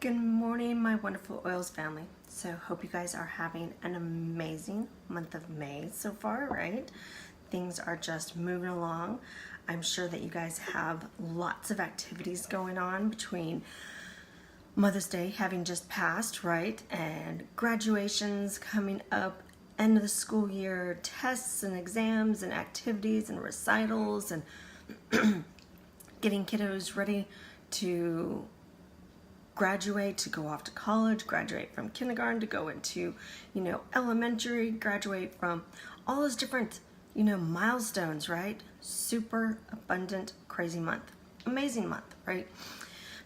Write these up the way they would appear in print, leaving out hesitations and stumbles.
Good morning, my wonderful oils family. So hope you guys are having an amazing month of May so far, right? Things are just moving along. I'm sure that you guys have lots of activities going on between Mother's Day having just passed, right? And graduations coming up, end of the school year, tests and exams and activities and recitals and getting kiddos ready to graduate, to go off to college, graduate from kindergarten, to go into, elementary, graduate from all those different, milestones, right? Super abundant, crazy month. Amazing month, right?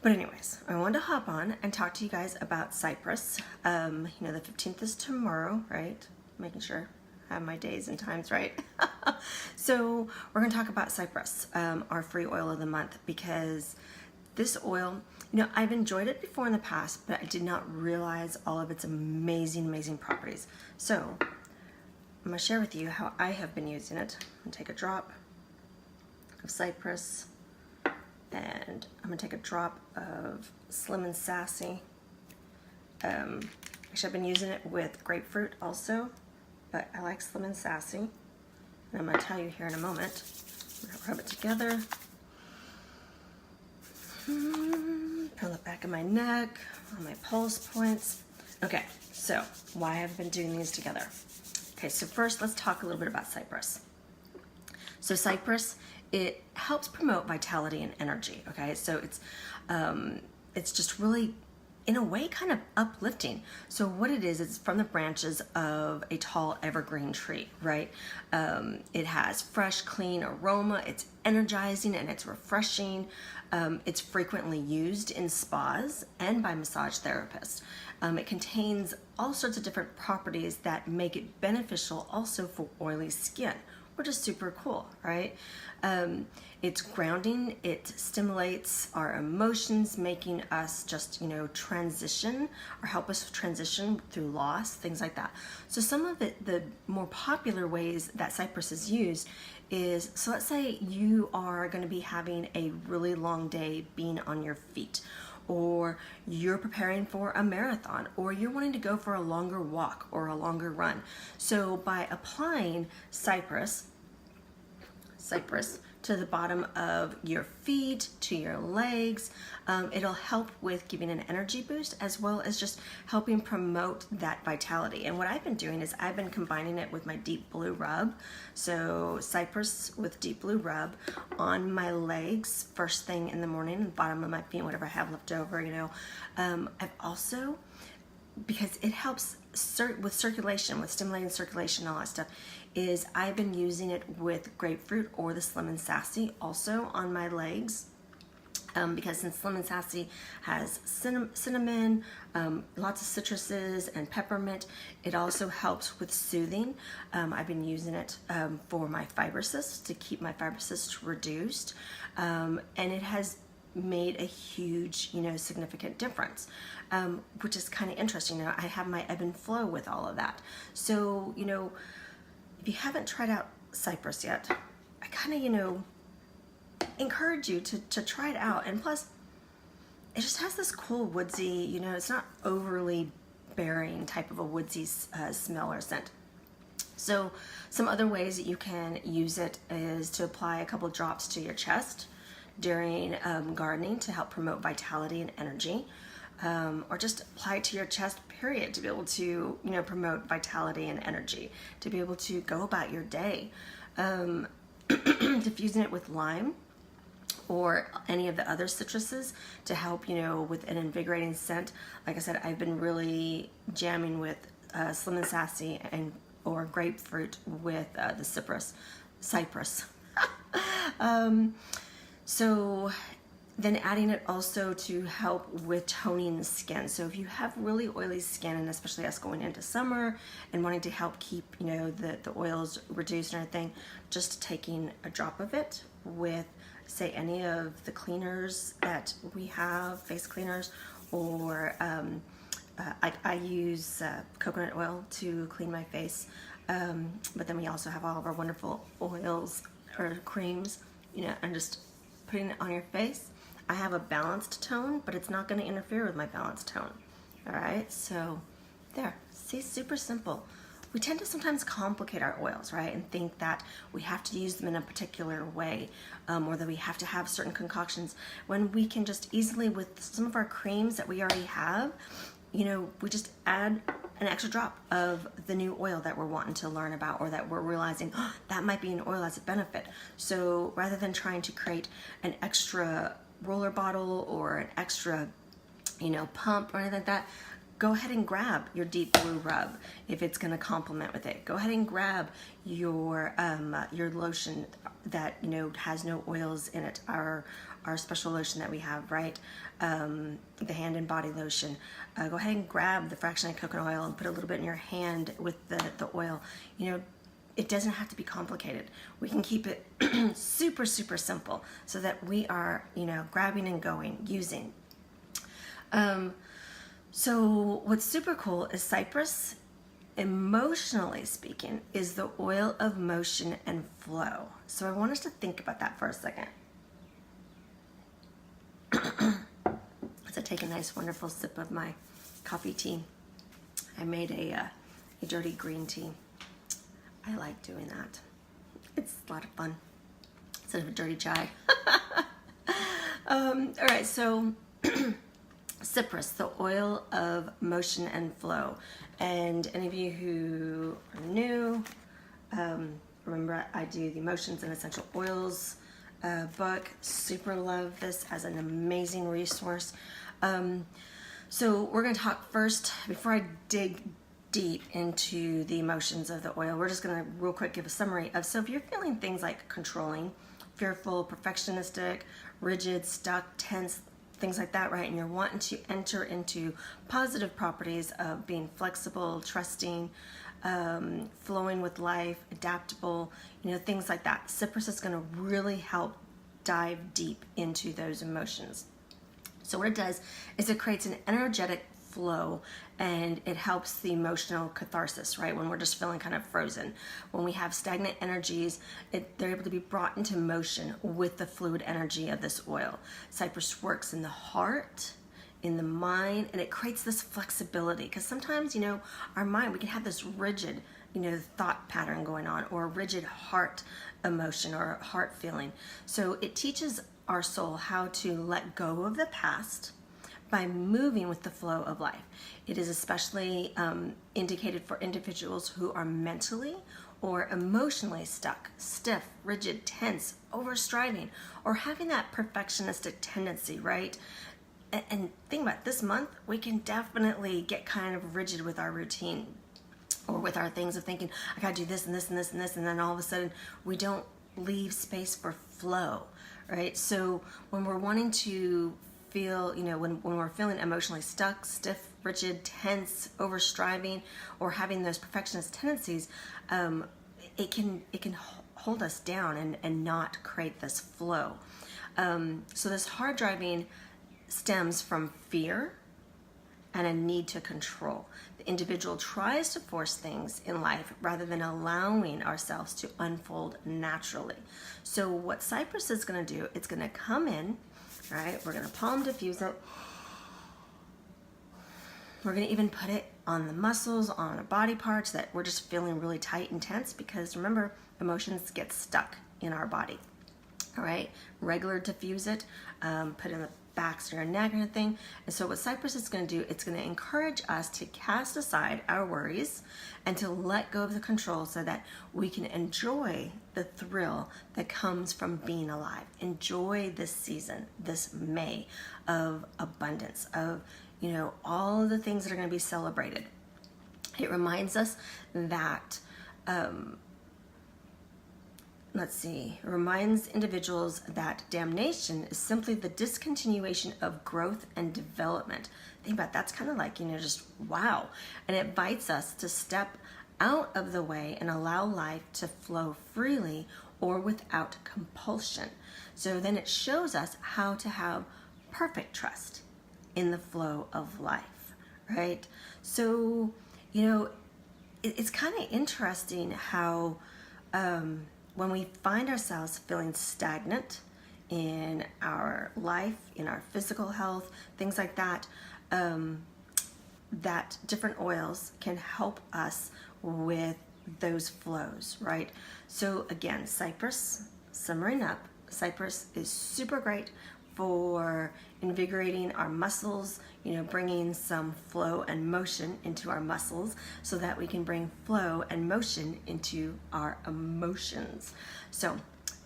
But anyways, I wanted to hop on and talk to you guys about Cypress. The 15th is tomorrow, right? Making sure I have my days and times right. So we're going to talk about Cypress, our free oil of the month, because this oil, I've enjoyed it before in the past, but I did not realize all of its amazing, amazing properties. So I'm going to share with you how I have been using it. I'm going to take a drop of Cypress, and I'm going to take a drop of Slim and Sassy. Actually, I've been using it with grapefruit also, but I like Slim and Sassy. And I'm going to tell you here in a moment. I'm going to rub it together. On the back of my neck, on my pulse points. Okay, so why have I been doing these together? Okay, so first let's talk a little bit about Cypress. So Cypress, it helps promote vitality and energy. Okay, so it's just really, in a way, kind of uplifting. So what it is, it's from the branches of a tall evergreen tree, right? It has fresh, clean aroma. It's energizing and it's refreshing. It's frequently used in spas and by massage therapists. It contains all sorts of different properties that make it beneficial also for oily skin, which is super cool, right? It's grounding, it stimulates our emotions, making us just, transition or help us transition through loss, things like that. So some of the more popular ways that Cypress is used is, so let's say you are going to be having a really long day being on your feet, or you're preparing for a marathon, or you're wanting to go for a longer walk or a longer run. So by applying Cypress to the bottom of your feet, to your legs, it'll help with giving an energy boost as well as just helping promote that vitality. And what I've been doing is I've been combining it with my deep blue rub. So Cypress with deep blue rub on my legs first thing in the morning, the bottom of my feet, whatever I have left over, I've also, because it helps with circulation, with stimulating circulation, all that stuff, is I've been using it with grapefruit or the Slim and Sassy also on my legs. Because since Slim and Sassy has cinnamon, lots of citruses and peppermint, it also helps with soothing. I've been using it for my fibrocysts, to keep my fibrocysts reduced, and it has made a huge, significant difference, which is kind of interesting. I have my ebb and flow with all of that. So, if you haven't tried out Cypress yet, I kind of, encourage you to try it out. And plus, it just has this cool woodsy, it's not overly bearing type of a woodsy smell or scent. So some other ways that you can use it is to apply a couple drops to your chest during gardening to help promote vitality and energy, or just apply it to your chest, period, to be able to, promote vitality and energy, to be able to go about your day. Diffusing it with lime or any of the other citruses to help, with an invigorating scent. Like I said, I've been really jamming with Slim and Sassy or grapefruit with the Cypress. So then adding it also to help with toning the skin. So if you have really oily skin, and especially us going into summer and wanting to help keep, the oils reduced and everything, just taking a drop of it with, say, any of the cleaners that we have, face cleaners, or I use coconut oil to clean my face, but then we also have all of our wonderful oils or creams, and just putting it on your face. I have a balanced tone, but it's not going to interfere with my balanced tone. All right, so there, see, super simple. We tend to sometimes complicate our oils, right, and think that we have to use them in a particular way, or that we have to have certain concoctions, when we can just easily, with some of our creams that we already have, you know, we just add an extra drop of the new oil that we're wanting to learn about, or that we're realizing, oh, that might be an oil as a benefit. So rather than trying to create an extra roller bottle or an extra, you know, pump or anything like that, go ahead and grab your deep blue rub if it's going to complement with it. Go ahead and grab your lotion that, you know, has no oils in it. Our special lotion that we have, right? The hand and body lotion. Go ahead and grab the fractionated coconut oil and put a little bit in your hand with the oil. You know, it doesn't have to be complicated. We can keep it super, super simple so that we are, you know, grabbing and going, using. So what's super cool is Cypress, emotionally speaking, is the oil of motion and flow. So I want us to think about that for a second. As I take a nice, wonderful sip of my coffee tea. I made a dirty green tea. I like doing that. It's a lot of fun instead of a dirty chai. All right, so Cypress, the oil of motion and flow. And any of you who are new, remember I do the Emotions and Essential Oils book. Super love this as an amazing resource. So we're going to talk first, before I dig deep into the emotions of the oil, we're just going to real quick give a summary of, so if you're feeling things like controlling, fearful, perfectionistic, rigid, stuck, tense, things like that, right? And you're wanting to enter into positive properties of being flexible, trusting, flowing with life, adaptable, you know, things like that. Cypress is going to really help dive deep into those emotions. So what it does is it creates an energetic flow, and it helps the emotional catharsis, right? When we're just feeling kind of frozen, when we have stagnant energies, they're able to be brought into motion with the fluid energy of this oil. Cypress works in the heart, in the mind, and it creates this flexibility, because sometimes, you know, our mind, we can have this rigid, you know, thought pattern going on, or a rigid heart emotion or heart feeling. So it teaches our soul how to let go of the past by moving with the flow of life. It is especially indicated for individuals who are mentally or emotionally stuck, stiff, rigid, tense, overstriving, or having that perfectionistic tendency, right? And think about it, this month, we can definitely get kind of rigid with our routine, or with our things of thinking, I gotta do this and this and this and this, and then all of a sudden we don't leave space for flow, right? So when we're wanting to feel, you know, when we're feeling emotionally stuck, stiff, rigid, tense, overstriving, or having those perfectionist tendencies, it can hold us down and not create this flow. So this hard driving stems from fear and a need to control. The individual tries to force things in life rather than allowing ourselves to unfold naturally. So what Cypress is going to do, it's going to come in, right? We're going to palm diffuse it. We're going to even put it on the muscles, on our body parts that we're just feeling really tight and tense, because remember, emotions get stuck in our body. All right, regular diffuse it, put it in the backs of your neck and everything. And so what Cypress is going to do, it's going to encourage us to cast aside our worries and to let go of the control, so that we can enjoy the thrill that comes from being alive. Enjoy this season, this May of abundance, of, you know, all of the things that are going to be celebrated. It reminds us that it reminds individuals that damnation is simply the discontinuation of growth and development. Think about it, that's kind of like, you know, just wow. And it invites us to step out of the way and allow life to flow freely or without compulsion. So then it shows us how to have perfect trust in the flow of life, right? So, you know, it's kind of interesting how when we find ourselves feeling stagnant in our life, in our physical health, things like that, that different oils can help us with those flows, right? So again, Cypress, simmering up. Cypress is super great for invigorating our muscles, bringing some flow and motion into our muscles so that we can bring flow and motion into our emotions. So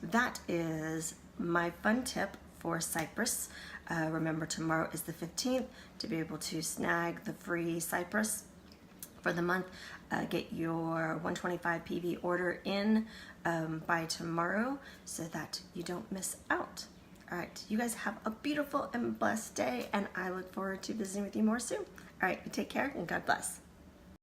that is my fun tip for Cypress. Remember, tomorrow is the 15th to be able to snag the free Cypress for the month. Get your 125 PV order in by tomorrow so that you don't miss out. All right, you guys have a beautiful and blessed day, and I look forward to visiting with you more soon. All right, you take care and God bless.